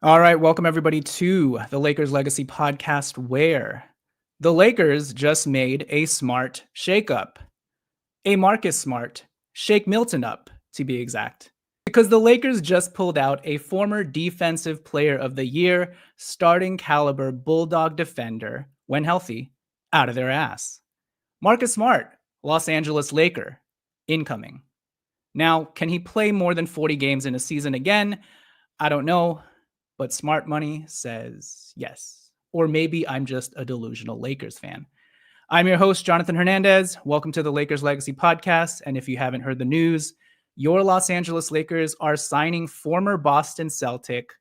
All right, welcome everybody to the Lakers Legacy podcast, where the Lakers just made a smart shakeup, a Marcus Smart Shake Milton up, to be exact. Because the Lakers just pulled out a former Defensive Player of the Year, starting caliber Bulldog defender, when healthy, out of their ass. Marcus Smart, Los Angeles Laker, incoming. Now, can he play more than 40 games in a season again? I don't know. But smart money says yes. Or maybe I'm just a delusional Lakers fan. I'm your host, Jonathan Hernandez. Welcome to the Lakers Legacy Podcast. And if you haven't heard the news, your Los Angeles Lakers are signing former Boston Celtic,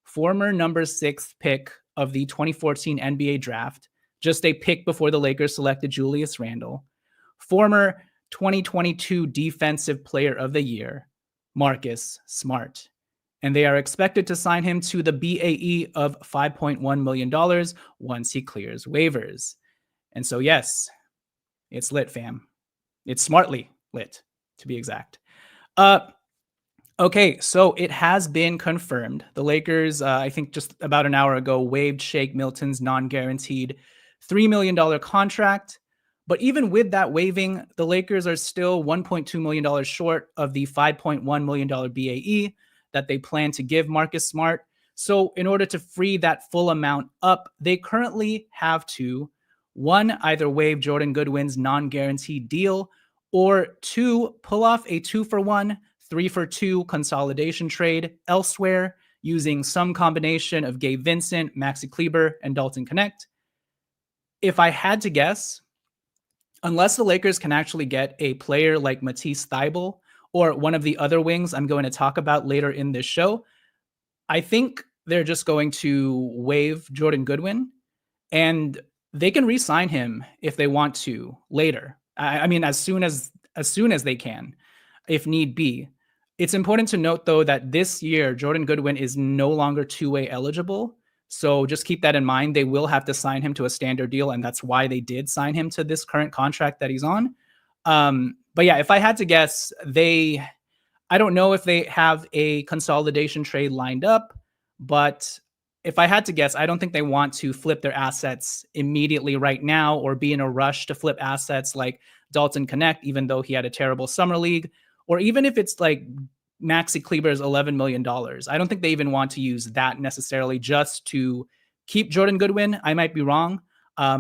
former number 6 pick of the 2014 NBA draft, just a pick before the Lakers selected Julius Randle, former 2022 Defensive Player of the Year, Marcus Smart. And they are expected to sign him to the BAE of $5.1 million once he clears waivers. And so, yes, it's lit, fam. It's smartly lit, to be exact. Okay, so it has been confirmed. The Lakers, I think just about an hour ago, waived Shake Milton's non-guaranteed $3 million contract. But even with that waiving, the Lakers are still $1.2 million short of the $5.1 million BAE that they plan to give Marcus Smart. So in order to free that full amount up, they currently have to, one, either waive Jordan Goodwin's non-guaranteed deal, or two, pull off a 2-for-1, 3-for-2 consolidation trade elsewhere using some combination of Gabe Vincent, Maxi Kleber, and Dalton Connect. If I had to guess, unless the Lakers can actually get a player like Matisse Thybulle or one of the other wings I'm going to talk about later in this show, I think they're just going to waive Jordan Goodwin, and they can re-sign him if they want to later. I mean, as soon as they can, if need be. It's important to note, though, that this year Jordan Goodwin is no longer two-way eligible. So just keep that in mind. They will have to sign him to a standard deal, and that's why they did sign him to this current contract that he's on. But yeah, if I had to guess, I don't know if they have a consolidation trade lined up, but if I had to guess, I don't think they want to flip their assets immediately right now or be in a rush to flip assets like Dalton Connect, even though he had a terrible summer league, or even if it's like Maxi Kleber's $11 million. I don't think they even want to use that necessarily just to keep Jordan Goodwin. I might be wrong,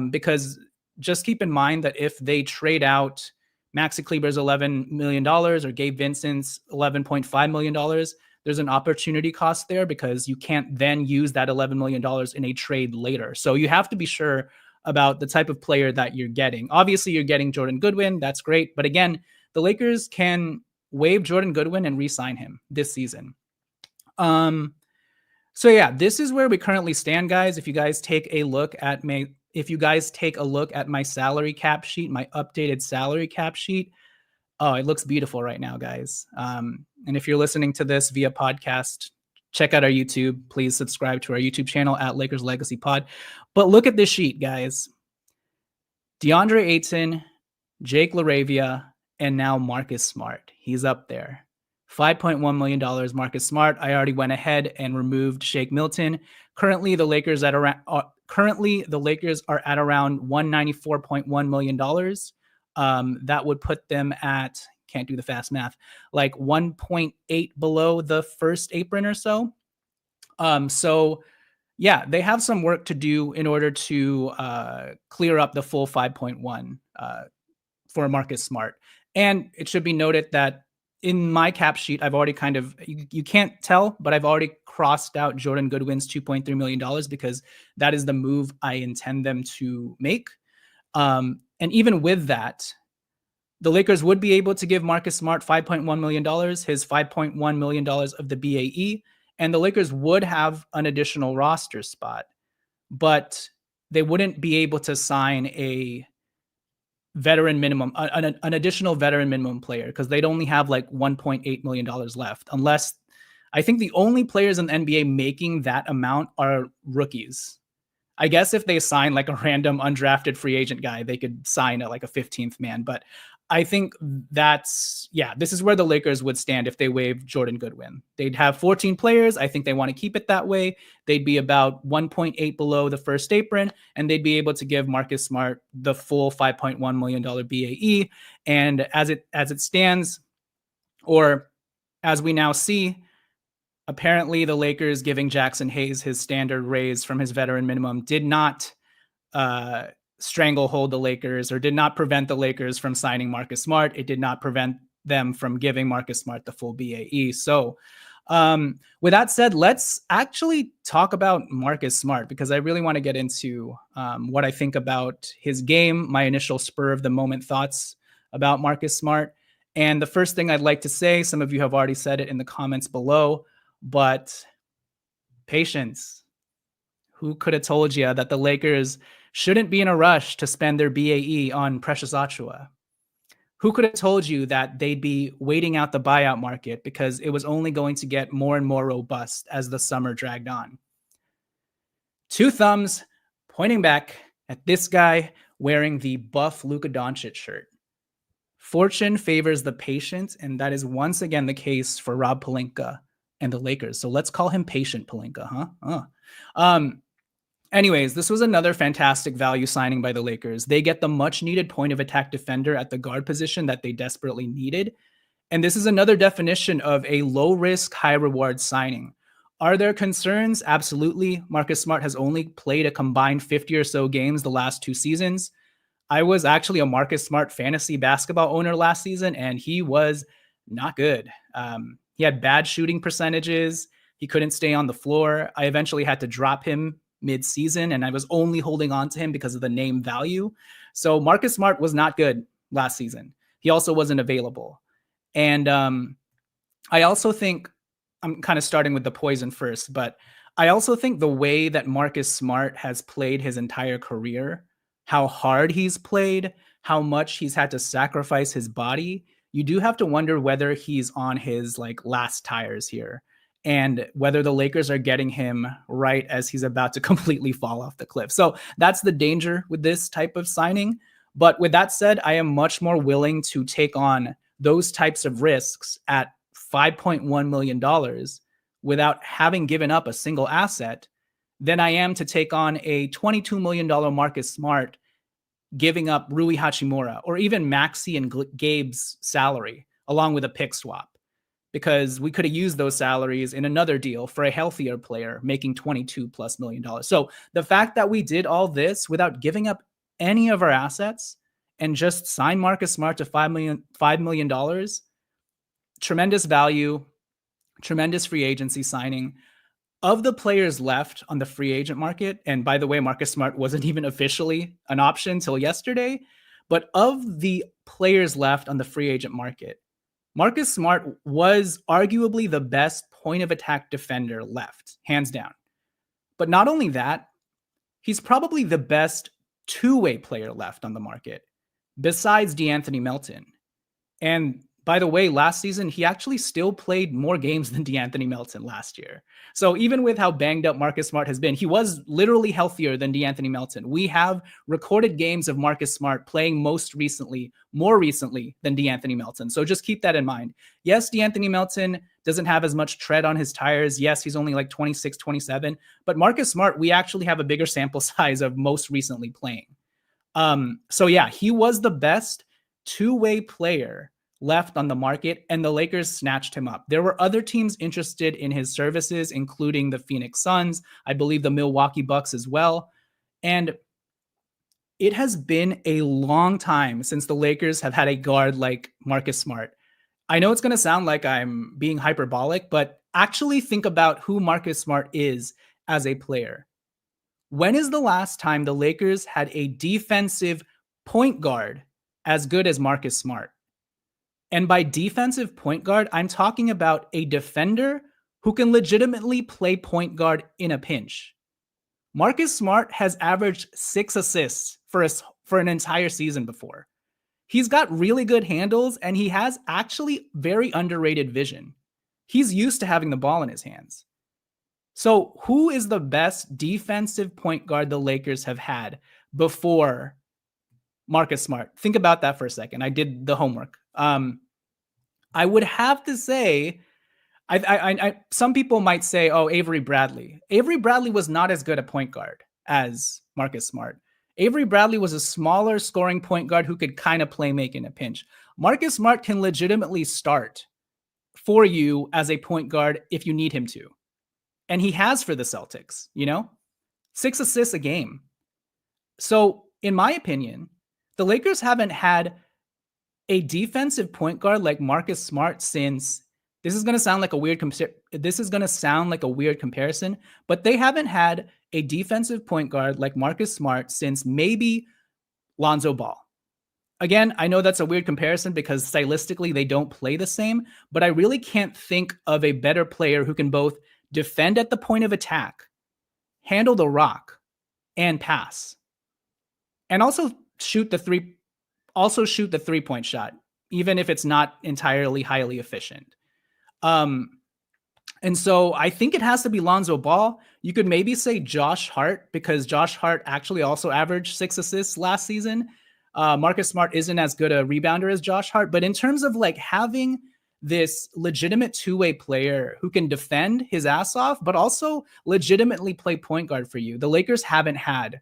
because just keep in mind that if they trade out Maxi Kleber's $11 million or Gabe Vincent's $11.5 million, there's an opportunity cost there because you can't then use that $11 million in a trade later. So you have to be sure about the type of player that you're getting. Obviously, you're getting Jordan Goodwin. That's great. But again, the Lakers can waive Jordan Goodwin and re-sign him this season. So yeah, this is where we currently stand, guys. If you guys take a look at my salary cap sheet, my updated salary cap sheet, oh, it looks beautiful right now, guys. And if you're listening to this via podcast, check out our YouTube. Please subscribe to our YouTube channel at Lakers Legacy Pod. But look at this sheet, guys. DeAndre Ayton, Jake LaRavia, and now Marcus Smart. He's up there. $5.1 million Marcus Smart. I already went ahead and removed Shake Milton. Currently, the Lakers are at around $194.1 million. That would put them at, can't do the fast math, like 1.8 below the first apron or so. So yeah, they have some work to do in order to clear up the full 5.1 for Marcus Smart. And it should be noted that in my cap sheet, I've already kind of, you can't tell, but I've already crossed out Jordan Goodwin's $2.3 million because that is the move I intend them to make. And even with that, the Lakers would be able to give Marcus Smart $5.1 million, his $5.1 million of the BAE, and the Lakers would have an additional roster spot, but they wouldn't be able to sign a veteran minimum, an additional veteran minimum player, because they'd only have like $1.8 million left, unless I think the only players in the NBA making that amount are rookies. I guess if they sign like a random undrafted free agent guy, they could sign at like a 15th man. But I think this is where the Lakers would stand if they waived Jordan Goodwin. They'd have 14 players. I think they want to keep it that way. They'd be about 1.8 below the first apron, and they'd be able to give Marcus Smart the full $5.1 million BAE. And as it stands, or as we now see, apparently the Lakers giving Jackson Hayes his standard raise from his veteran minimum did not stranglehold the Lakers, or did not prevent the Lakers from signing Marcus Smart. It did not prevent them from giving Marcus Smart the full BAE. So with that said, let's actually talk about Marcus Smart, because I really want to get into what I think about his game, my initial spur of the moment thoughts about Marcus Smart. And the first thing I'd like to say, some of you have already said it in the comments below, but patience. Who could have told you that the Lakers shouldn't be in a rush to spend their BAE on Precious Achiuwa? Who could have told you that they'd be waiting out the buyout market because it was only going to get more and more robust as the summer dragged on? Two thumbs pointing back at this guy wearing the buff Luka Doncic shirt. Fortune favors the patient, and that is once again the case for Rob Pelinka and the Lakers. So let's call him Patient Pelinka, huh? Anyways, this was another fantastic value signing by the Lakers. They get the much needed point of attack defender at the guard position that they desperately needed. And this is another definition of a low risk, high reward signing. Are there concerns? Absolutely. Marcus Smart has only played a combined 50 or so games the last 2 seasons. I was actually a Marcus Smart fantasy basketball owner last season, and he was not good. He had bad shooting percentages. He couldn't stay on the floor. I eventually had to drop him mid-season, and I was only holding on to him because of the name value. So Marcus Smart was not good last season. He also wasn't available. And I also think, I'm kind of starting with the poison first, but I also think the way that Marcus Smart has played his entire career, how hard he's played, how much he's had to sacrifice his body, you do have to wonder whether he's on his last tires here, and whether the Lakers are getting him right as he's about to completely fall off the cliff. So that's the danger with this type of signing. But with that said, I am much more willing to take on those types of risks at $5.1 million without having given up a single asset than I am to take on a $22 million Marcus Smart, giving up Rui Hachimura or even Maxey and Gabe's salary along with a pick swap, because we could have used those salaries in another deal for a healthier player making $22+ million. So the fact that we did all this without giving up any of our assets and just sign Marcus Smart to $5 million, tremendous value, tremendous free agency signing. Of the players left on the free agent market, and by the way, Marcus Smart wasn't even officially an option till yesterday, but of the players left on the free agent market, Marcus Smart was arguably the best point of attack defender left, hands down. But not only that, he's probably the best two-way player left on the market, besides DeAnthony Melton. And by the way, last season, he actually still played more games than DeAnthony Melton last year. So even with how banged up Marcus Smart has been, he was literally healthier than DeAnthony Melton. We have recorded games of Marcus Smart playing more recently than DeAnthony Melton. So just keep that in mind. Yes, DeAnthony Melton doesn't have as much tread on his tires. Yes, he's only 26, 27. But Marcus Smart, we actually have a bigger sample size of most recently playing. So yeah, he was the best two-way player left on the market, and the Lakers snatched him up. There were other teams interested in his services, including the Phoenix Suns, I believe the Milwaukee Bucks as well. And it has been a long time since the Lakers have had a guard like Marcus Smart. I know it's going to sound like I'm being hyperbolic, but actually think about who Marcus Smart is as a player. When is the last time the Lakers had a defensive point guard as good as Marcus Smart? And by defensive point guard, I'm talking about a defender who can legitimately play point guard in a pinch. Marcus Smart has averaged 6 assists for an entire season before. He's got really good handles, and he has actually very underrated vision. He's used to having the ball in his hands. So who is the best defensive point guard the Lakers have had before Marcus Smart. Think about that for a second. I did the homework. I would have to say, some people might say, oh, Avery Bradley. Avery Bradley was not as good a point guard as Marcus Smart. Avery Bradley was a smaller scoring point guard who could kind of play make in a pinch. Marcus Smart can legitimately start for you as a point guard if you need him to. And he has for the Celtics, 6 assists a game. So in my opinion, the Lakers haven't had a defensive point guard like Marcus Smart since, this is going to sound like a weird comparison, but they haven't had a defensive point guard like Marcus Smart since maybe Lonzo Ball. Again, I know that's a weird comparison because stylistically they don't play the same, but I really can't think of a better player who can both defend at the point of attack, handle the rock, and pass. And also shoot the three-point shot, even if it's not entirely highly efficient. And so I think it has to be Lonzo Ball. You could maybe say Josh Hart, because Josh Hart actually also averaged 6 assists last season. Marcus Smart isn't as good a rebounder as Josh Hart, but in terms of like having this legitimate two-way player who can defend his ass off, but also legitimately play point guard for you, the Lakers haven't had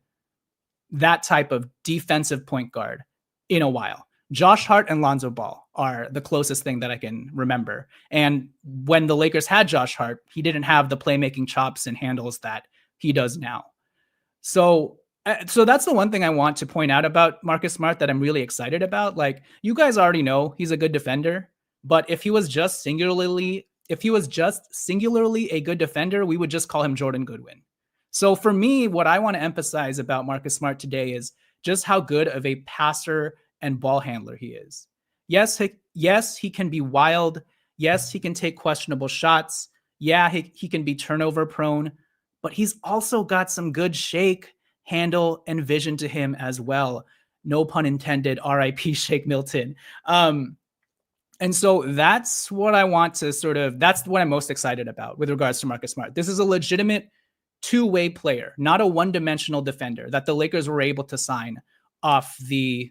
that type of defensive point guard in a while. Josh Hart and Lonzo Ball are the closest thing that I can remember. And when the Lakers had Josh Hart, he didn't have the playmaking chops and handles that he does now. So that's the one thing I want to point out about Marcus Smart that I'm really excited about. Like, you guys already know he's a good defender, but if he was just singularly a good defender, we would just call him Jordan Goodwin. So for me, what I want to emphasize about Marcus Smart today is just how good of a passer and ball handler he is. Yes, he can be wild. Yes, he can take questionable shots. Yeah, he can be turnover prone, but he's also got some good shake, handle, and vision to him as well. No pun intended, RIP Shake Milton. And so that's what I want to that's what I'm most excited about with regards to Marcus Smart. This is a legitimate two-way player, not a one-dimensional defender that the Lakers were able to sign off the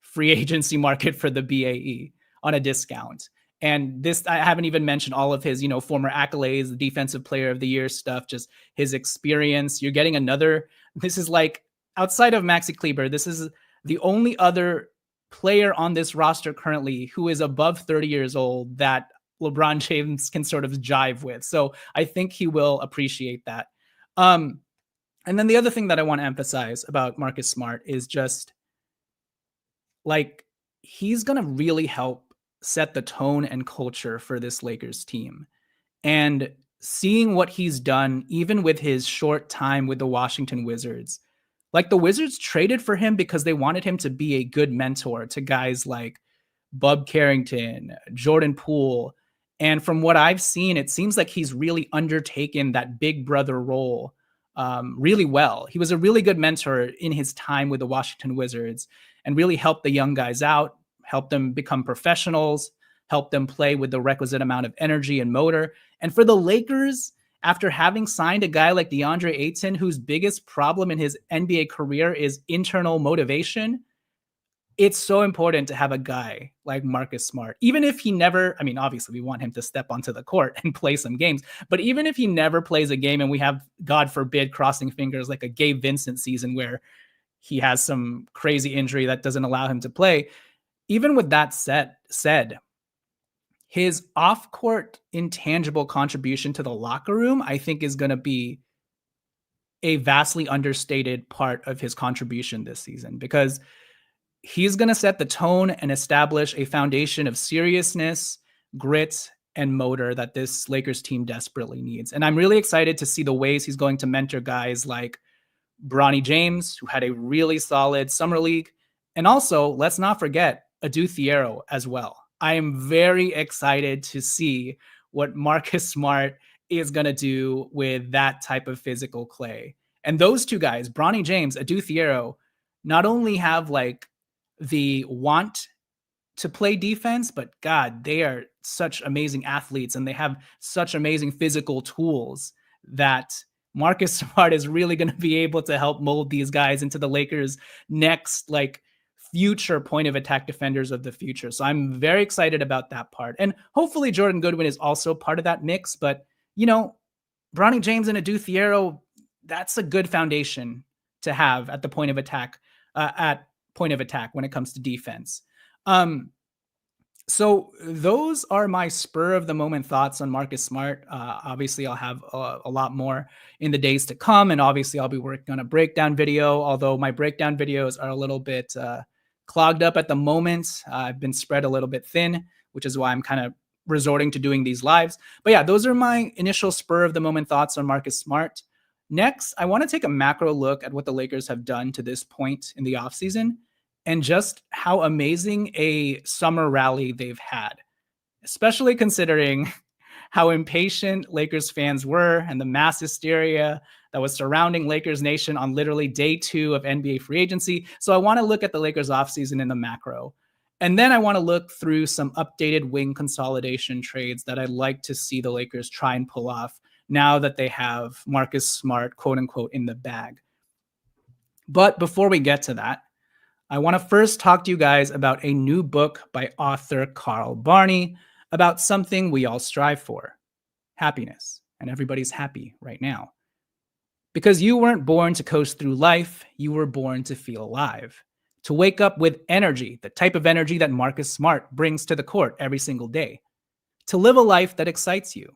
free agency market for the BAE on a discount. And this, I haven't even mentioned all of his, former accolades, the defensive player of the year stuff, just his experience. You're getting this is like, outside of Maxi Kleber, this is the only other player on this roster currently who is above 30 years old that LeBron James can sort of jive with. So I think he will appreciate that. And then the other thing that I want to emphasize about Marcus Smart is just, like, he's going to really help set the tone and culture for this Lakers team. And seeing what he's done, even with his short time with the Washington Wizards, like, the Wizards traded for him because they wanted him to be a good mentor to guys like Bub Carrington, Jordan Poole. And from what I've seen, it seems like he's really undertaken that big brother role really well. He was a really good mentor in his time with the Washington Wizards and really helped the young guys out, helped them become professionals, helped them play with the requisite amount of energy and motor. And for the Lakers, after having signed a guy like DeAndre Ayton, whose biggest problem in his NBA career is internal motivation, it's so important to have a guy like Marcus Smart. Even if he never, obviously we want him to step onto the court and play some games, but even if he never plays a game and we have, God forbid, crossing fingers, like a Gabe Vincent season where he has some crazy injury that doesn't allow him to play, even with that said, his off-court intangible contribution to the locker room, I think, is going to be a vastly understated part of his contribution this season, because he's going to set the tone and establish a foundation of seriousness, grit, and motor that this Lakers team desperately needs. And I'm really excited to see the ways he's going to mentor guys like Bronny James, who had a really solid summer league. And also, let's not forget Adu Thiero as well. I am very excited to see what Marcus Smart is going to do with that type of physical clay. And those two guys, Bronny James, Adu Thiero, not only have like the want to play defense, but God, they are such amazing athletes and they have such amazing physical tools that Marcus Smart is really going to be able to help mold these guys into the Lakers' next like future point of attack defenders of the future. So I'm very excited about that part. And hopefully Jordan Goodwin is also part of that mix. But, Bronny James and Adu Thiero, that's a good foundation to have at the point of attack, when it comes to defense. So those are my spur of the moment thoughts on Marcus Smart. Obviously, I'll have a lot more in the days to come, and obviously, I'll be working on a breakdown video. Although my breakdown videos are a little bit clogged up at the moment, I've been spread a little bit thin, which is why I'm kind of resorting to doing these lives. But yeah, those are my initial spur of the moment thoughts on Marcus Smart. Next, I want to take a macro look at what the Lakers have done to this point in the offseason and just how amazing a summer rally they've had, especially considering how impatient Lakers fans were and the mass hysteria that was surrounding Lakers Nation on literally day 2 of NBA free agency. So I want to look at the Lakers offseason in the macro. And then I want to look through some updated wing consolidation trades that I'd like to see the Lakers try and pull off now that they have Marcus Smart, quote unquote, in the bag. But before we get to that, I want to first talk to you guys about a new book by author Carl Barney about something we all strive for: happiness. And everybody's happy right now. Because you weren't born to coast through life, you were born to feel alive. To wake up with energy, the type of energy that Marcus Smart brings to the court every single day. To live a life that excites you.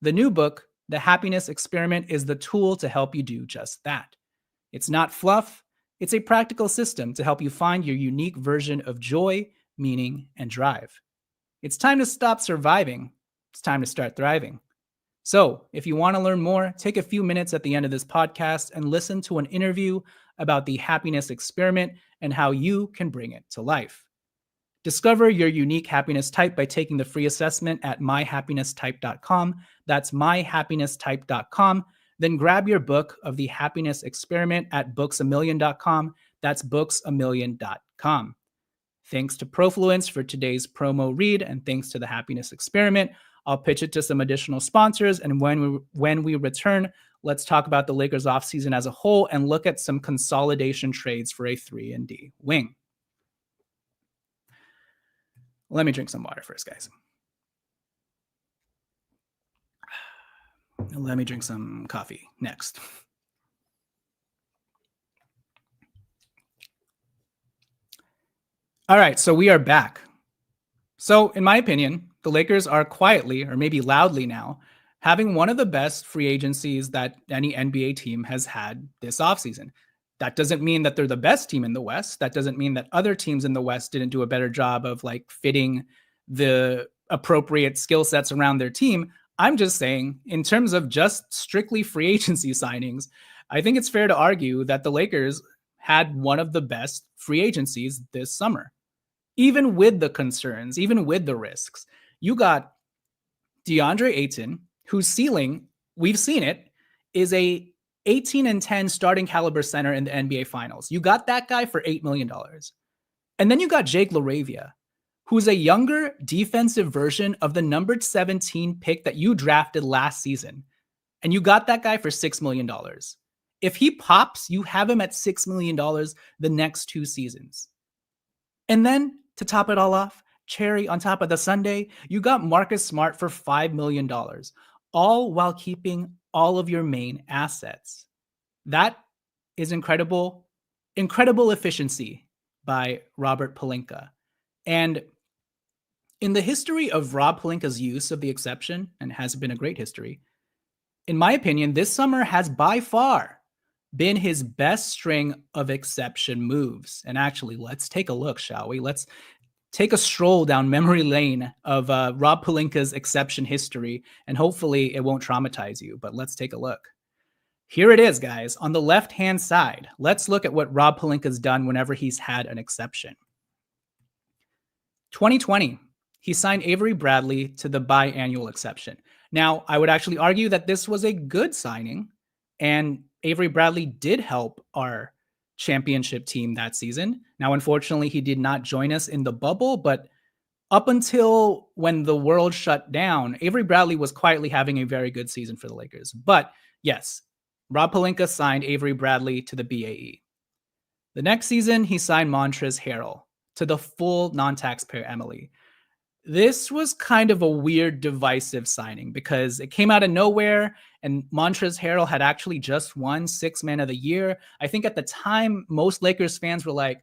The new book, The Happiness Experiment, is the tool to help you do just that. It's not fluff. It's a practical system to help you find your unique version of joy, meaning, and drive. It's time to stop surviving. It's time to start thriving. So, if you want to learn more, take a few minutes at the end of this podcast and listen to an interview about the happiness experiment and how you can bring it to life. Discover your unique happiness type by taking the free assessment at myhappinnesstype.com. That's myhappinnesstype.com. Then grab your book of The Happiness Experiment at booksamillion.com. That's booksamillion.com. Thanks to Profluence for today's promo read, and thanks to The Happiness Experiment. I'll pitch it to some additional sponsors, and when we return, let's talk about the Lakers offseason as a whole and look at some consolidation trades for a 3-and-D wing. Let me drink some water first, guys. Let me drink some coffee next. All right, so we are back. So, in my opinion, the Lakers are quietly, or maybe loudly now, having one of the best free agencies that any NBA team has had this offseason. That doesn't mean that they're the best team in the West. That doesn't mean that other teams in the West didn't do a better job of fitting the appropriate skill sets around their team. I'm just saying, in terms of just strictly free agency signings, I think it's fair to argue that the Lakers had one of the best free agencies this summer. Even with the concerns, even with the risks. You got DeAndre Ayton, whose ceiling, we've seen it, is a 18-10 starting caliber center in the NBA Finals. You got that guy for $8 million. And then you got Jake LaRavia, who's a younger defensive version of the numbered 17 pick that you drafted last season. And you got that guy for $6 million. If he pops, you have him at $6 million the next 2 seasons. And then, to top it all off, cherry on top of the sundae, you got Marcus Smart for $5 million, all while keeping all of your main assets. That is incredible efficiency by Robert Pelinka. And in the history of Rob Pelinka's use of the exception, and has been a great history, in my opinion, this summer has by far been his best string of exception moves. And actually, let's take a look, shall we? Let's take a stroll down memory lane of Rob Pelinka's exception history, and hopefully it won't traumatize you, but let's take a look. Here it is, guys. On the left-hand side, let's look at what Rob Pelinka's done whenever he's had an exception. 2020, he signed Avery Bradley to the biannual exception. Now, I would actually argue that this was a good signing, and Avery Bradley did help our championship team that season. Now, unfortunately, he did not join us in the bubble, but up until when the world shut down, Avery Bradley was quietly having a very good season for the Lakers. But yes, Rob Pelinka signed Avery Bradley to the BAE. The next season, he signed Montrezl Harrell to the full non-taxpayer MLE. This was kind of a weird, divisive signing because it came out of nowhere, and Montrezl Harrell had actually just won Sixth Man of the Year. I think at the time, most Lakers fans were like,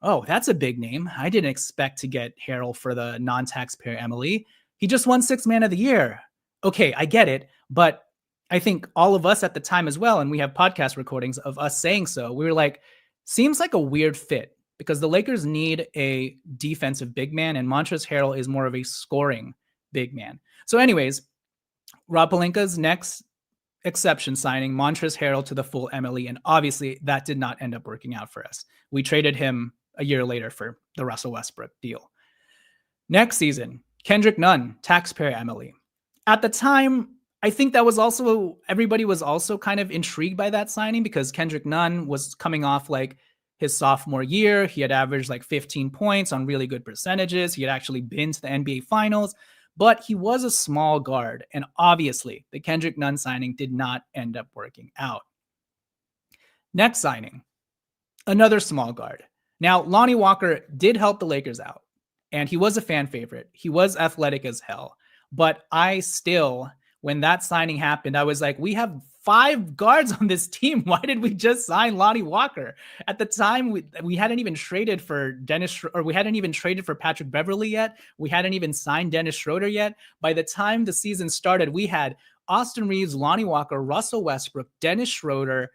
oh, that's a big name. I didn't expect to get Harrell for the non-taxpayer MLE. He just won Sixth Man of the Year. Okay, I get it, but I think all of us at the time as well, and we have podcast recordings of us saying so, we were like, seems like a weird fit because the Lakers need a defensive big man, and Montrezl Harrell is more of a scoring big man. So anyways, Rob Pelinka's next exception signing, Montrezl Harrell to the full MLE, and obviously that did not end up working out for us. We traded him a year later for the Russell Westbrook deal. Next season, Kendrick Nunn, taxpayer MLE. At the time, I think that was also, everybody was also kind of intrigued by that signing because Kendrick Nunn was coming off like his sophomore year. He had averaged like 15 points on really good percentages. He had actually been to the NBA Finals, but he was a small guard. And obviously, the Kendrick Nunn signing did not end up working out. Next signing, another small guard. Now, Lonnie Walker did help the Lakers out, and he was a fan favorite. He was athletic as hell. But I still, when that signing happened, I was like, we have 5 guards on this team. Why did we just sign Lonnie Walker? At the time, we hadn't even traded for we hadn't even traded for Patrick Beverley yet. We hadn't even signed Dennis Schroeder yet. By the time the season started, we had Austin Reeves, Lonnie Walker, Russell Westbrook, Dennis Schroeder,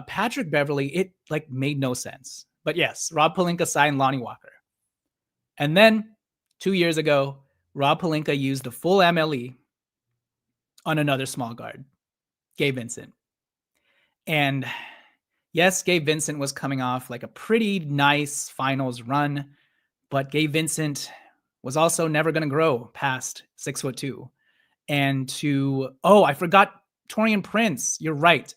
Patrick Beverley. It like made no sense. But yes, Rob Pelinka signed Lonnie Walker. And then 2 years ago, Rob Pelinka used the full MLE on another small guard, Gabe Vincent. And yes, Gabe Vincent was coming off like a pretty nice finals run, but Gabe Vincent was also never going to grow past 6'2". And I forgot Taurean Prince. You're right.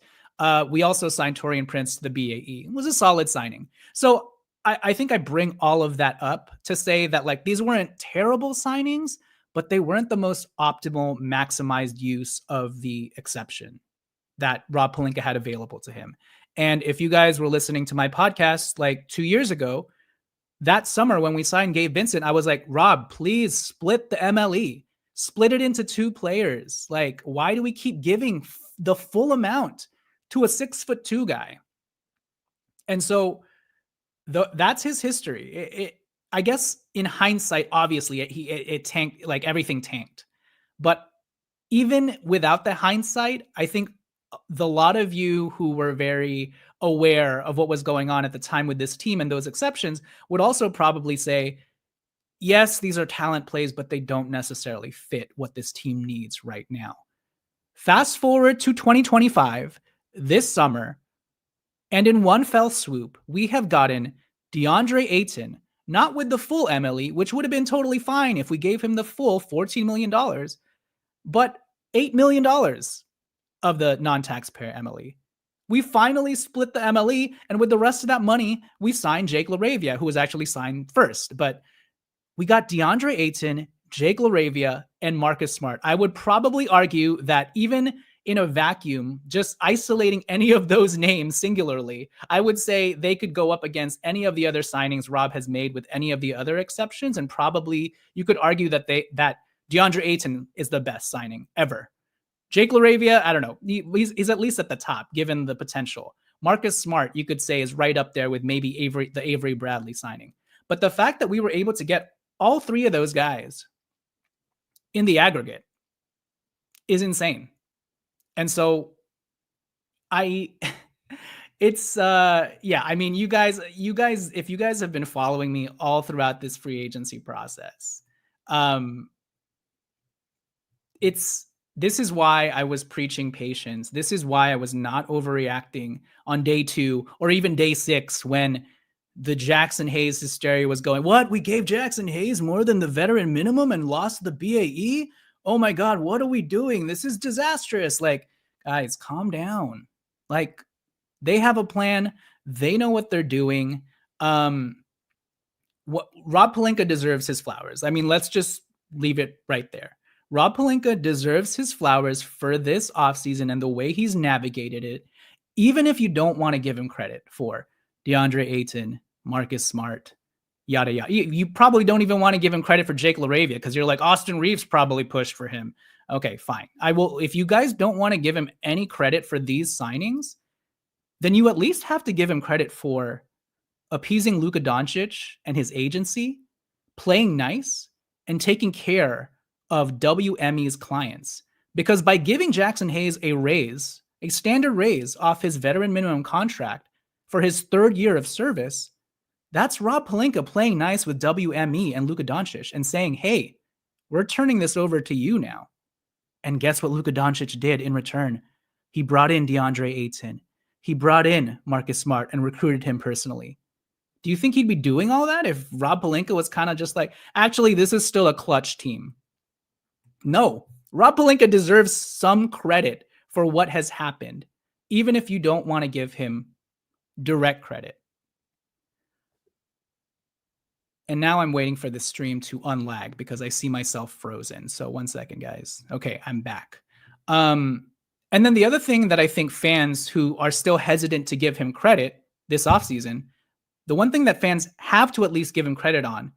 We also signed Taurean Prince to the BAE. It was a solid signing. So I think I bring all of that up to say that like these weren't terrible signings, but they weren't the most optimal maximized use of the exception that Rob Pelinka had available to him. And if you guys were listening to my podcast like 2 years ago, that summer when we signed Gabe Vincent, I was like, Rob, please split the MLE, split it into 2 players. Like, why do we keep giving the full amount to a 6'2" guy? And so that's his history. I guess in hindsight, obviously it tanked, like everything tanked. But even without the hindsight, I think the lot of you who were very aware of what was going on at the time with this team and those exceptions would also probably say, yes, these are talent plays, but they don't necessarily fit what this team needs right now. Fast forward to 2025, this summer, and in one fell swoop, we have gotten DeAndre Ayton, not with the full MLE, which would have been totally fine if we gave him the full $14 million, but $8 million of the non-taxpayer MLE. We finally split the MLE, and with the rest of that money, we signed Jake LaRavia, who was actually signed first. But we got DeAndre Ayton, Jake LaRavia, and Marcus Smart. I would probably argue that even in a vacuum, just isolating any of those names singularly, I would say they could go up against any of the other signings Rob has made with any of the other exceptions. And probably you could argue that DeAndre Ayton is the best signing ever. Jake LaRavia, I don't know. He's at least at the top, given the potential. Marcus Smart, you could say, is right up there with maybe the Avery Bradley signing. But the fact that we were able to get all 3 of those guys in the aggregate is insane. And so I mean, you guys, if you guys have been following me all throughout this free agency process, this is why I was preaching patience. This is why I was not overreacting on day 2 or even day 6 when the Jackson Hayes hysteria was going, what? We gave Jackson Hayes more than the veteran minimum and lost the BAE? Oh my God, what are we doing? This is disastrous. Like, guys, calm down. Like, they have a plan. They know what they're doing. Rob Pelinka deserves his flowers. I mean, let's just leave it right there. Rob Pelinka deserves his flowers for this offseason and the way he's navigated it, even if you don't want to give him credit for DeAndre Ayton, Marcus Smart, yada, yada. You probably don't even want to give him credit for Jake LaRavia because you're like, Austin Reeves probably pushed for him. Okay, fine. I will. If you guys don't want to give him any credit for these signings, then you at least have to give him credit for appeasing Luka Doncic and his agency, playing nice, and taking care of WME's clients. Because by giving Jackson Hayes a raise, a standard raise off his veteran minimum contract for his third year of service, that's Rob Pelinka playing nice with WME and Luka Doncic and saying, hey, we're turning this over to you now. And guess what Luka Doncic did in return? He brought in DeAndre Ayton. He brought in Marcus Smart and recruited him personally. Do you think he'd be doing all that if Rob Pelinka was kind of just like, actually, this is still a clutch team? No. Rob Pelinka deserves some credit for what has happened, even if you don't want to give him direct credit. And now I'm waiting for the stream to unlag because I see myself frozen. So 1 second, guys. Okay, I'm back. And then the other thing that I think fans who are still hesitant to give him credit this offseason, the one thing that fans have to at least give him credit on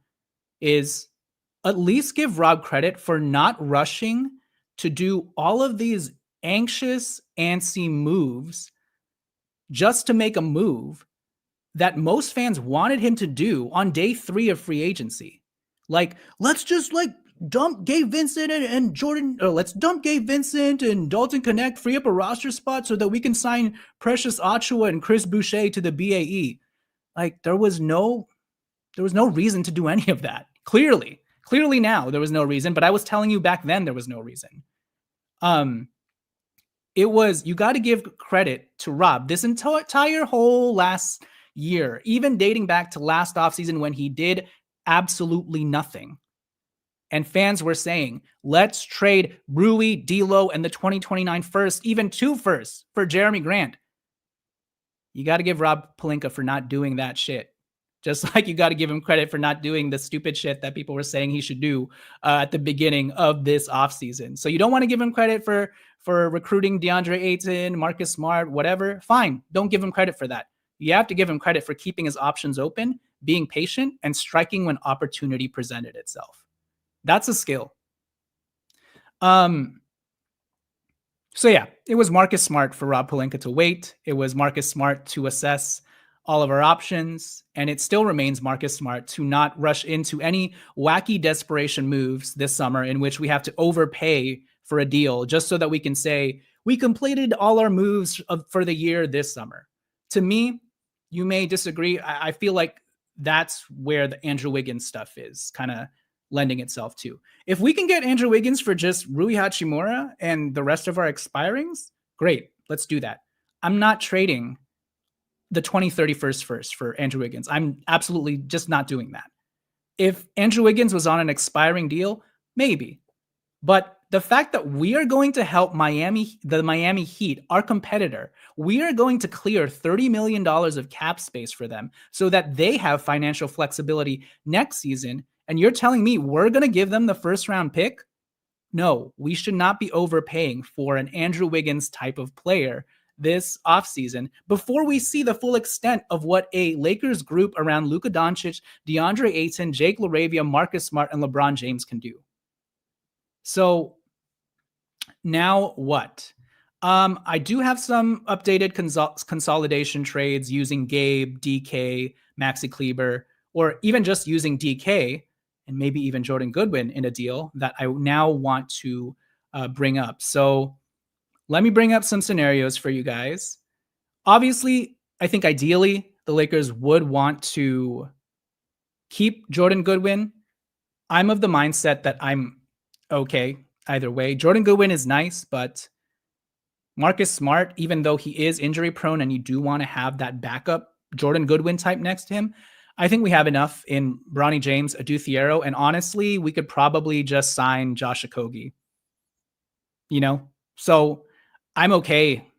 is at least give Rob credit for not rushing to do all of these anxious, antsy moves just to make a move that most fans wanted him to do on day 3 of free agency. Like, let's just dump Gabe Vincent and Jordan, or let's dump Gabe Vincent and Dalton Connect, free up a roster spot so that we can sign Precious Achiuwa and Chris Boucher to the BAE. Like, there was no reason to do any of that. Clearly now there was no reason, but I was telling you back then there was no reason. You got to give credit to Rob this entire whole last year, even dating back to last offseason when he did absolutely nothing. And fans were saying, let's trade Rui, D'Lo, and the 2029 first, even 2 firsts for Jeremy Grant. You got to give Rob Pelinka for not doing that shit. Just like you got to give him credit for not doing the stupid shit that people were saying he should do at the beginning of this offseason. So you don't want to give him credit for recruiting DeAndre Ayton, Marcus Smart, whatever. Fine. Don't give him credit for that. You have to give him credit for keeping his options open, being patient, and striking when opportunity presented itself. That's a skill. So yeah, it was Marcus Smart for Rob Pelinka to wait. It was Marcus Smart to assess all of our options, and it still remains Marcus Smart to not rush into any wacky desperation moves this summer in which we have to overpay for a deal just so that we can say we completed all our moves for the year this summer. To me, you may disagree. I feel like that's where the Andrew Wiggins stuff is kind of lending itself to. If we can get Andrew Wiggins for just Rui Hachimura and the rest of our expirings, great. Let's do that. I'm not trading the 2031st first for Andrew Wiggins. I'm absolutely just not doing that. If Andrew Wiggins was on an expiring deal, maybe. But the fact that we are going to help the Miami Heat, our competitor, we are going to clear $30 million of cap space for them so that they have financial flexibility next season. And you're telling me we're going to give them the first round pick? No, we should not be overpaying for an Andrew Wiggins type of player this offseason before we see the full extent of what a Lakers group around Luka Doncic, DeAndre Ayton, Jake LaRavia, Marcus Smart, and LeBron James can do. So now what? I do have some updated consolidation trades using Gabe, DK, Maxi Kleber, or even just using DK and maybe even Jordan Goodwin in a deal that I now want to bring up. So let me bring up some scenarios for you guys. Obviously, I think ideally the Lakers would want to keep Jordan Goodwin. I'm of the mindset that I'm okay either way. Jordan Goodwin is nice, but Marcus Smart, even though he is injury prone and you do want to have that backup Jordan Goodwin type next to him, I think we have enough in Bronny James, Adu Thiero, and honestly, we could probably just sign Josh Okogie. So I'm okay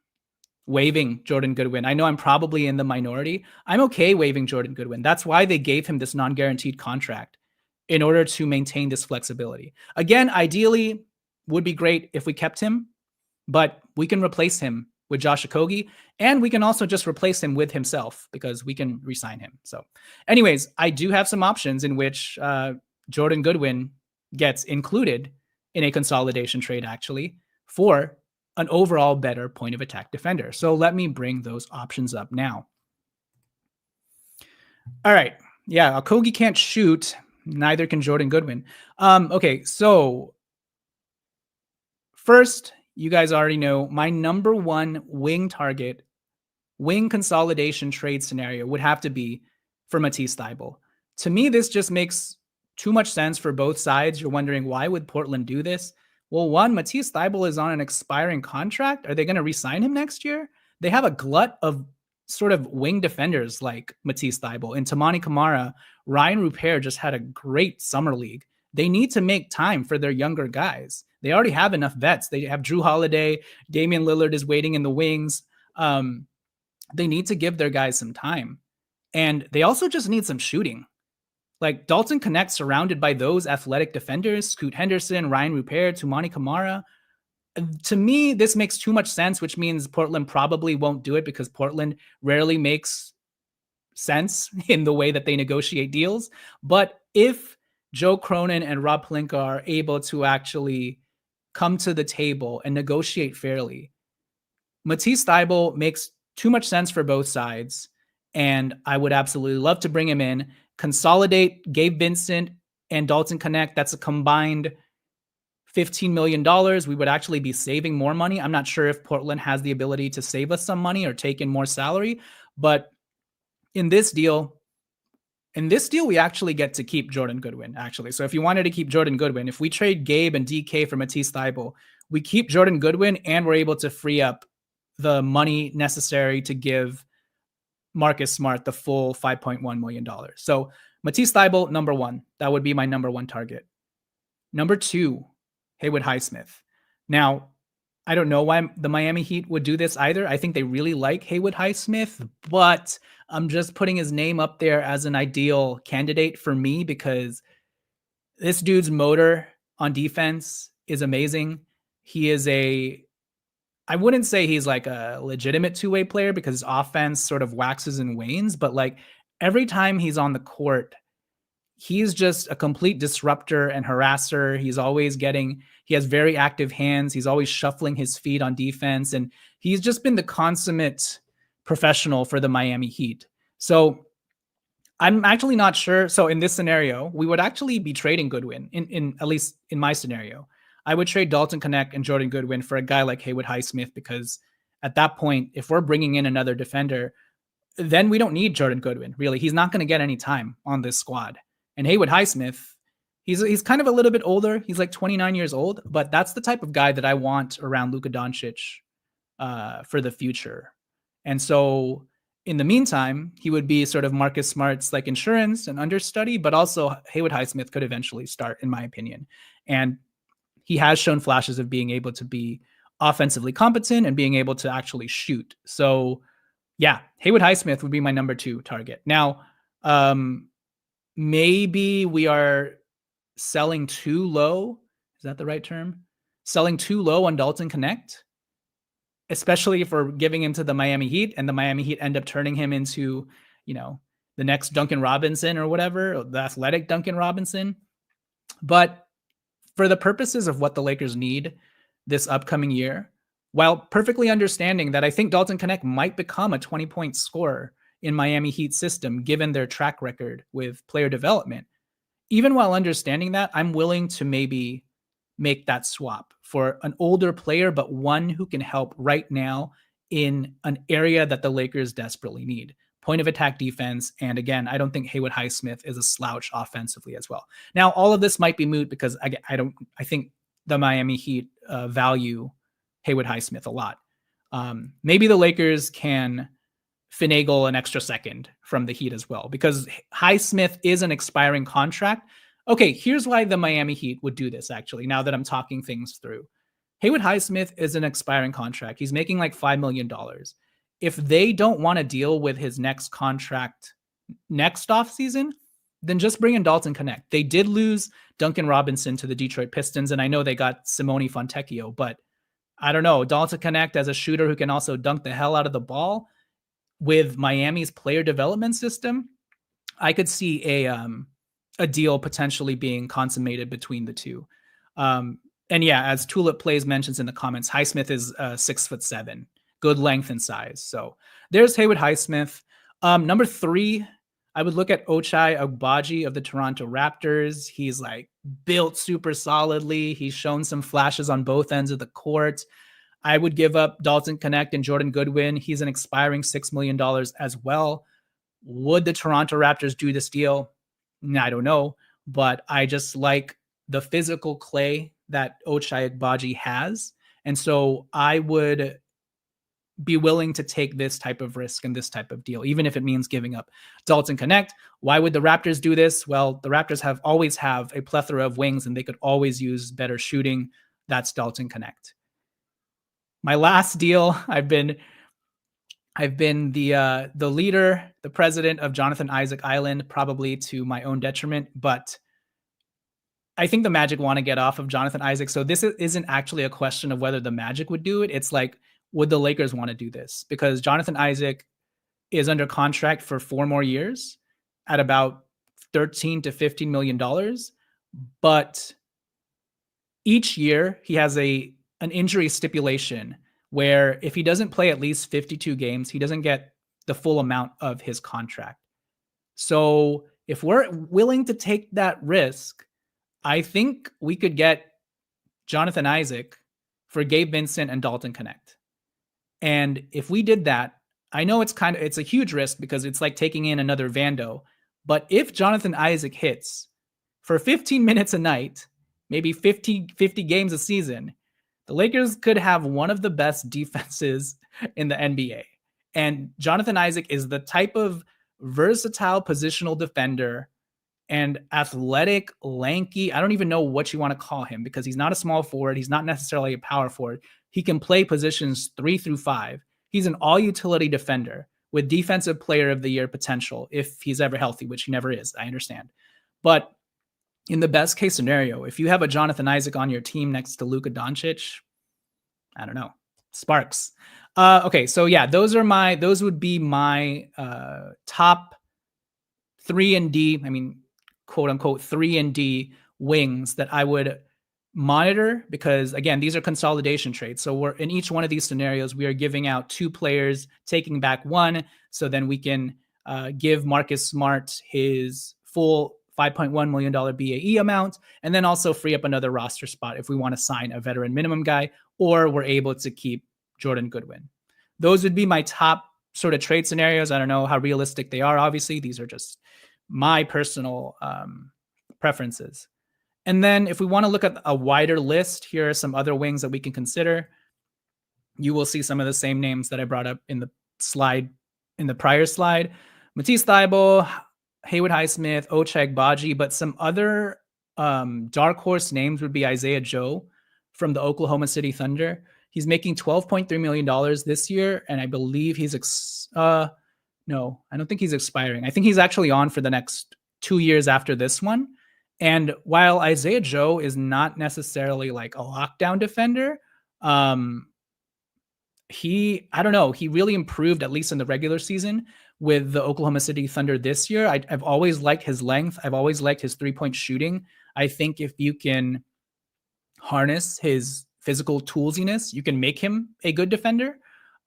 waiving Jordan Goodwin. I know I'm probably in the minority. I'm okay waiving Jordan Goodwin. That's why they gave him this non-guaranteed contract, in order to maintain this flexibility. Again, ideally, would be great if we kept him, but we can replace him with Josh Okogie, and we can also just replace him with himself because we can re-sign him. So, anyways, I do have some options in which Jordan Goodwin gets included in a consolidation trade, actually, for an overall better point of attack defender. So let me bring those options up now. All right. Yeah, Okogie can't shoot. Neither can Jordan Goodwin. Okay, so first, you guys already know my number one wing target, wing consolidation trade scenario would have to be for Matisse Thybulle. To me, this just makes too much sense for both sides. You're wondering, why would Portland do this? Well, one, Matisse Thybulle is on an expiring contract. Are they going to re-sign him next year? They have a glut of sort of wing defenders like Matisse Thybulle and Tamani Kamara. Ryan Rupert just had a great summer league. They need to make time for their younger guys. They already have enough vets. They have Drew Holiday. Damian Lillard is waiting in the wings. They need to give their guys some time. And they also just need some shooting. Like Dalton Connect surrounded by those athletic defenders, Scoot Henderson, Ryan Rupert, Tumani Kamara. To me, this makes too much sense, which means Portland probably won't do it because Portland rarely makes sense in the way that they negotiate deals. But if Joe Cronin and Rob Pelinka are able to actually come to the table and negotiate fairly, Matisse Thybulle makes too much sense for both sides. And I would absolutely love to bring him in, consolidate Gabe Vincent and Dalton Connect. That's a combined $15 million. We would actually be saving more money. I'm not sure if Portland has the ability to save us some money or take in more salary, but in this deal, we actually get to keep Jordan Goodwin, actually. So if you wanted to keep Jordan Goodwin, if we trade Gabe and DK for Matisse Thybulle, we keep Jordan Goodwin and we're able to free up the money necessary to give Marcus Smart the full $5.1 million. So Matisse Thybulle, number one. That would be my number one target. Number two, Haywood Highsmith. Now, I don't know why the Miami Heat would do this either. I think they really like Haywood Highsmith, but I'm just putting his name up there as an ideal candidate for me because this dude's motor on defense is amazing. He is I wouldn't say he's like a legitimate two-way player because his offense sort of waxes and wanes, but like every time he's on the court, he's just a complete disruptor and harasser. He has very active hands. He's always shuffling his feet on defense. And he's just been the consummate professional for the Miami Heat. So I'm actually not sure. So in this scenario, we would actually be trading Goodwin in at least in my scenario. I would trade Dalton Connect and Jordan Goodwin for a guy like Haywood Highsmith because at that point, if we're bringing in another defender, then we don't need Jordan Goodwin, really. He's not going to get any time on this squad. And Haywood Highsmith, he's kind of a little bit older. He's like 29 years old, but that's the type of guy that I want around Luka Doncic for the future. And so in the meantime, he would be sort of Marcus Smart's like insurance and understudy, but also Haywood Highsmith could eventually start, in my opinion. And he has shown flashes of being able to be offensively competent and being able to actually shoot. So yeah, Haywood Highsmith would be my number two target. Now, maybe we are selling too low. Is that the right term? Selling too low on Dalton Connect, especially if we're giving him to the Miami Heat and the Miami Heat end up turning him into, the next Duncan Robinson or whatever, or the athletic Duncan Robinson. But for the purposes of what the Lakers need this upcoming year, while perfectly understanding that I think Dalton Connect might become a 20-point scorer in Miami Heat system, given their track record with player development, even while understanding that, I'm willing to maybe make that swap for an older player, but one who can help right now in an area that the Lakers desperately need. Point of attack defense. And again, I don't think Haywood Highsmith is a slouch offensively as well. Now, all of this might be moot because I think the Miami Heat value Haywood Highsmith a lot. Maybe the Lakers can finagle an extra second from the Heat as well, because Highsmith is an expiring contract. Okay, here's why the Miami Heat would do this, actually, now that I'm talking things through. Haywood Highsmith is an expiring contract. He's making like $5 million. If they don't want to deal with his next contract next offseason, then just bring in Dalton Connect. They did lose Duncan Robinson to the Detroit Pistons, and I know they got Simone Fontecchio, but I don't know, Dalton Connect as a shooter who can also dunk the hell out of the ball with Miami's player development system, I could see a deal potentially being consummated between the two. And yeah, as Tulip Plays mentions in the comments, Highsmith is 6'7", good length and size. So there's Haywood Highsmith. Number 3, I would look at Ochai Agbaji of the Toronto Raptors. He's like built super solidly. He's shown some flashes on both ends of the court. I would give up Dalton Connect and Jordan Goodwin. He's an expiring $6 million as well. Would the Toronto Raptors do this deal? I don't know, but I just like the physical clay that Ochai Agbaji has. And so I would be willing to take this type of risk and this type of deal, even if it means giving up Dalton Connect. Why would the Raptors do this? Well, the Raptors always have a plethora of wings and they could always use better shooting. That's Dalton Connect. My last deal, I've been the leader, the president of Jonathan Isaac Island, probably to my own detriment, but I think the Magic want to get off of Jonathan Isaac. So this isn't actually a question of whether the Magic would do it. It's like, would the Lakers want to do this? Because Jonathan Isaac is under contract for 4 more years at about $13 to $15 million. But each year he has an injury stipulation where if he doesn't play at least 52 games, he doesn't get the full amount of his contract. So if we're willing to take that risk, I think we could get Jonathan Isaac for Gabe Vincent and Dalton Connect. And if we did that, I know it's a huge risk because it's like taking in another Vando. But if Jonathan Isaac hits for 15 minutes a night, maybe 50 games a season, the Lakers could have one of the best defenses in the NBA. And Jonathan Isaac is the type of versatile positional defender and athletic, lanky. I don't even know what you want to call him because he's not a small forward. He's not necessarily a power forward. He can play positions 3 through 5. He's an all-utility defender with Defensive Player of the Year potential if he's ever healthy, which he never is. I understand. But in the best case scenario, if you have a Jonathan Isaac on your team next to Luka Doncic, I don't know, sparks. Okay, so yeah, those would be my top 3 and D. I mean, quote unquote 3 and D wings that I would monitor because again, these are consolidation trades. So we're in each one of these scenarios, we are giving out 2 players, taking back 1. So then we can give Marcus Smart his full $5.1 million BAE amount, and then also free up another roster spot if we want to sign a veteran minimum guy, or we're able to keep Jordan Goodwin. Those would be my top sort of trade scenarios. I don't know how realistic they are. Obviously, these are just my personal preferences. And then if we want to look at a wider list, here are some other wings that we can consider. You will see some of the same names that I brought up in the slide, in the prior slide. Matisse Thybulle, Haywood Highsmith, Ochai Agbaji, but some other dark horse names would be Isaiah Joe from the Oklahoma City Thunder. He's making $12.3 million this year, and I believe he's no, I don't think he's expiring. I think he's actually on for the next 2 years after this one. And while Isaiah Joe is not necessarily like a lockdown defender, he really improved, at least in the regular season, with the Oklahoma City Thunder this year. I've always liked his length. I've always liked his 3-point shooting. I think if you can harness his physical toolsiness, you can make him a good defender.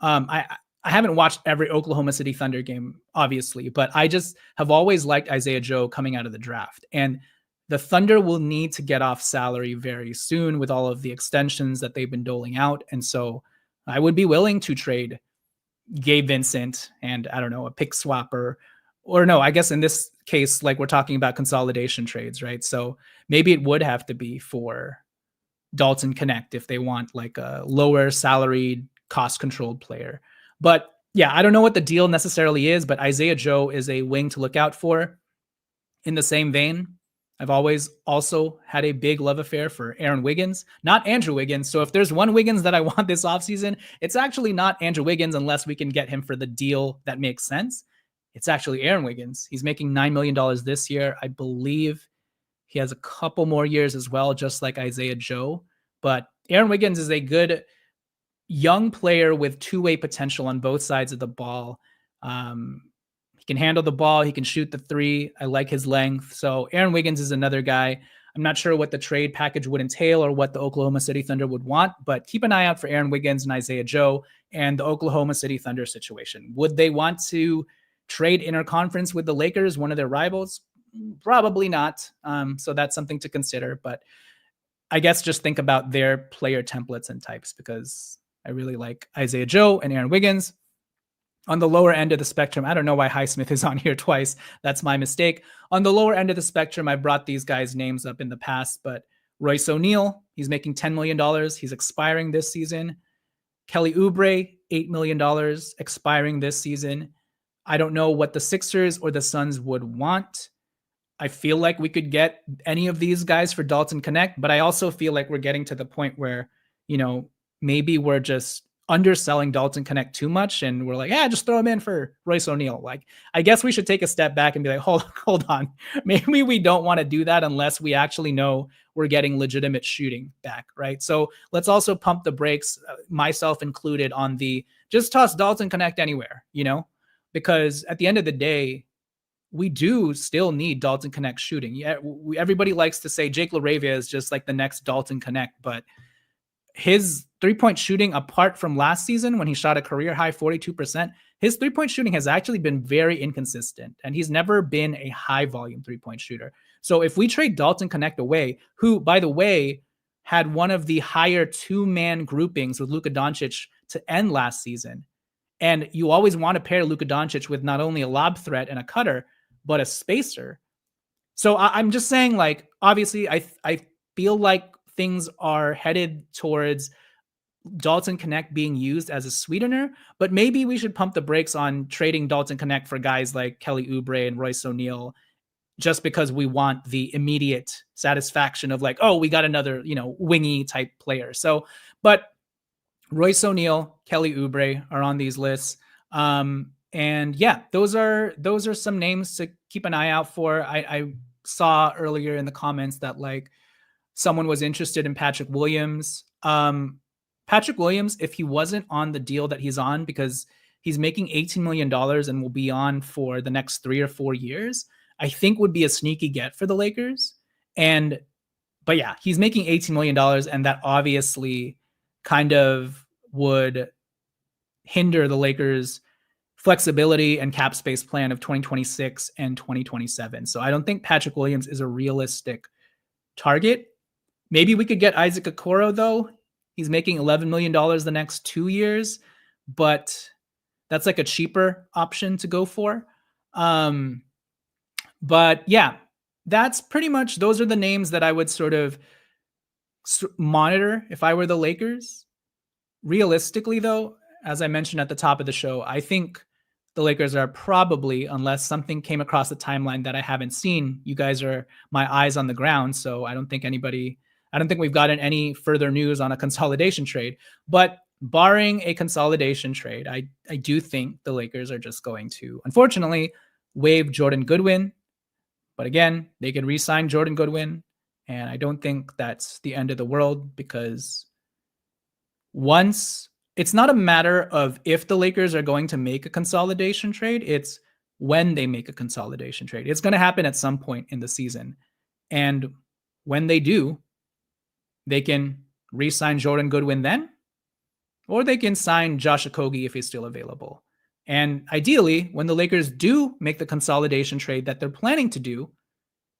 I haven't watched every Oklahoma City Thunder game, obviously, but I just have always liked Isaiah Joe coming out of the draft. And the Thunder will need to get off salary very soon with all of the extensions that they've been doling out. And so I would be willing to trade Gabe Vincent and, I don't know, a pick swapper, or no, I guess in this case, like we're talking about consolidation trades, right? So maybe it would have to be for Dalton Connect if they want like a lower salaried, cost controlled player. But yeah, I don't know what the deal necessarily is, but Isaiah Joe is a wing to look out for. In the same vein, I've always also had a big love affair for Aaron Wiggins, not Andrew Wiggins. So if there's one Wiggins that I want this offseason, it's actually not Andrew Wiggins unless we can get him for the deal that makes sense. It's actually Aaron Wiggins. He's making $9 million this year. I believe he has a couple more years as well, just like Isaiah Joe. But Aaron Wiggins is a good young player with two-way potential on both sides of the ball. He can handle the ball. He can shoot the three. I like his length. So Aaron Wiggins is another guy. I'm not sure what the trade package would entail or what the Oklahoma City Thunder would want, but keep an eye out for Aaron Wiggins and Isaiah Joe and the Oklahoma City Thunder situation. Would they want to trade interconference with the Lakers, one of their rivals? Probably not. So that's something to consider. But I guess just think about their player templates and types, because I really like Isaiah Joe and Aaron Wiggins. On the lower end of the spectrum, I don't know why Highsmith is on here twice. That's my mistake. On the lower end of the spectrum, I brought these guys' names up in the past, but Royce O'Neal, he's making $10 million. He's expiring this season. Kelly Oubre, $8 million, expiring this season. I don't know what the Sixers or the Suns would want. I feel like we could get any of these guys for Dalton Connect, but I also feel like we're getting to the point where, maybe we're just underselling Dalton Connect too much, and we're like, just throw him in for Royce O'Neal. Like, I guess we should take a step back and be like, hold on. Maybe we don't want to do that unless we actually know we're getting legitimate shooting back, right? So let's also pump the brakes, myself included, on the just toss Dalton Connect anywhere, because at the end of the day, we do still need Dalton Connect shooting. Yeah, everybody likes to say Jake LaRavia is just like the next Dalton Connect, but his three-point shooting, apart from last season when he shot a career-high 42%, his three-point shooting has actually been very inconsistent, and he's never been a high-volume three-point shooter. So if we trade Dalton Connect away, who, by the way, had one of the higher two-man groupings with Luka Doncic to end last season, and you always want to pair Luka Doncic with not only a lob threat and a cutter, but a spacer. So I'm just saying, like, obviously, I feel like things are headed towards Dalton Connect being used as a sweetener, but maybe we should pump the brakes on trading Dalton Connect for guys like Kelly Oubre and Royce O'Neal, just because we want the immediate satisfaction of like, we got another, wingy type player. So, but Royce O'Neal, Kelly Oubre are on these lists. And yeah, those are some names to keep an eye out for. I saw earlier in the comments that like someone was interested in Patrick Williams. Patrick Williams, if he wasn't on the deal that he's on, because he's making $18 million and will be on for the next 3 or 4 years, I think would be a sneaky get for the Lakers. But yeah, he's making $18 million, and that obviously kind of would hinder the Lakers' flexibility and cap space plan of 2026 and 2027. So I don't think Patrick Williams is a realistic target. Maybe we could get Isaac Okoro, though. He's making $11 million the next 2 years, but that's like a cheaper option to go for. But yeah, that's pretty much, those are the names that I would sort of monitor if I were the Lakers. Realistically, though, as I mentioned at the top of the show, I think the Lakers are probably, unless something came across the timeline that I haven't seen, you guys are my eyes on the ground, so I don't think we've gotten any further news on a consolidation trade. But barring a consolidation trade, I do think the Lakers are just going to, unfortunately, waive Jordan Goodwin. But again, they can re-sign Jordan Goodwin, and I don't think that's the end of the world, because it's not a matter of if the Lakers are going to make a consolidation trade, it's when they make a consolidation trade. It's going to happen at some point in the season. And when they do, they can re-sign Jordan Goodwin then, or they can sign Josh Okogie if he's still available. And ideally, when the Lakers do make the consolidation trade that they're planning to do,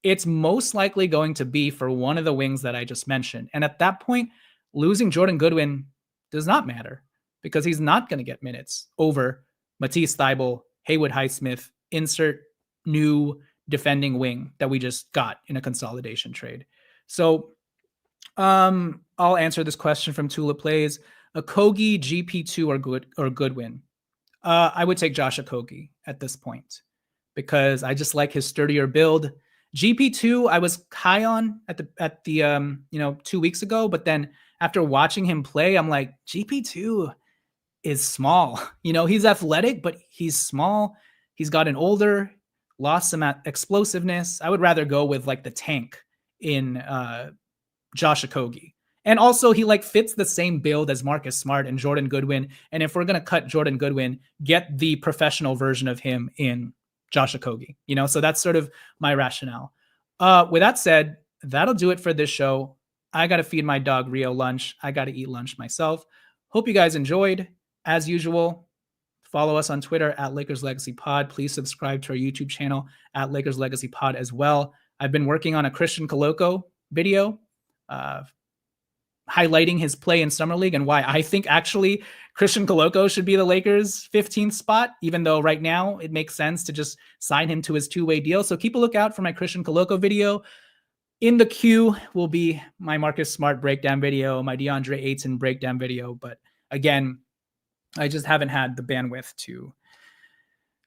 it's most likely going to be for one of the wings that I just mentioned. And at that point, losing Jordan Goodwin does not matter, because he's not going to get minutes over Matisse Thybulle, Haywood Highsmith, insert new defending wing that we just got in a consolidation trade. So I'll answer this question from Tula Plays. Okogie, GP2 or Goodwin? I would take Josh Okogie at this point, because I just like his sturdier build. GP2 I was high on at the 2 weeks ago, but then after watching him play, I'm like, GP2 is small. He's athletic, but he's small. He's gotten older, lost some explosiveness. I would rather go with like the tank in Josh Okogie. And also, he like fits the same build as Marcus Smart and Jordan Goodwin. And if we're gonna cut Jordan Goodwin, get the professional version of him in Josh Okogie. So that's sort of my rationale. With that said, that'll do it for this show. I gotta feed my dog Rio lunch. I gotta eat lunch myself. Hope you guys enjoyed. As usual, follow us on Twitter at Lakers Legacy Pod. Please subscribe to our YouTube channel at Lakers Legacy Pod as well. I've been working on a Christian Coloco video highlighting his play in Summer League and why I think actually Christian Coloco should be the Lakers' 15th spot, even though right now it makes sense to just sign him to his two-way deal. So keep a lookout for my Christian Coloco video. In the queue will be my Marcus Smart breakdown video, my DeAndre Ayton breakdown video. But again, I just haven't had the bandwidth to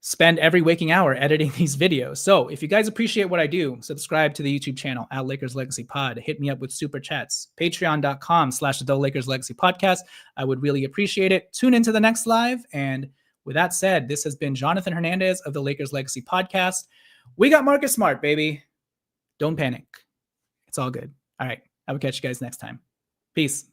spend every waking hour editing these videos. So if you guys appreciate what I do, subscribe to the YouTube channel at Lakers Legacy Pod. Hit me up with super chats. Patreon.com/The Lakers Legacy Podcast. I would really appreciate it. Tune into the next live. And with that said, this has been Jonathan Hernandez of the Lakers Legacy Podcast. We got Marcus Smart, baby. Don't panic. It's all good. All right. I will catch you guys next time. Peace.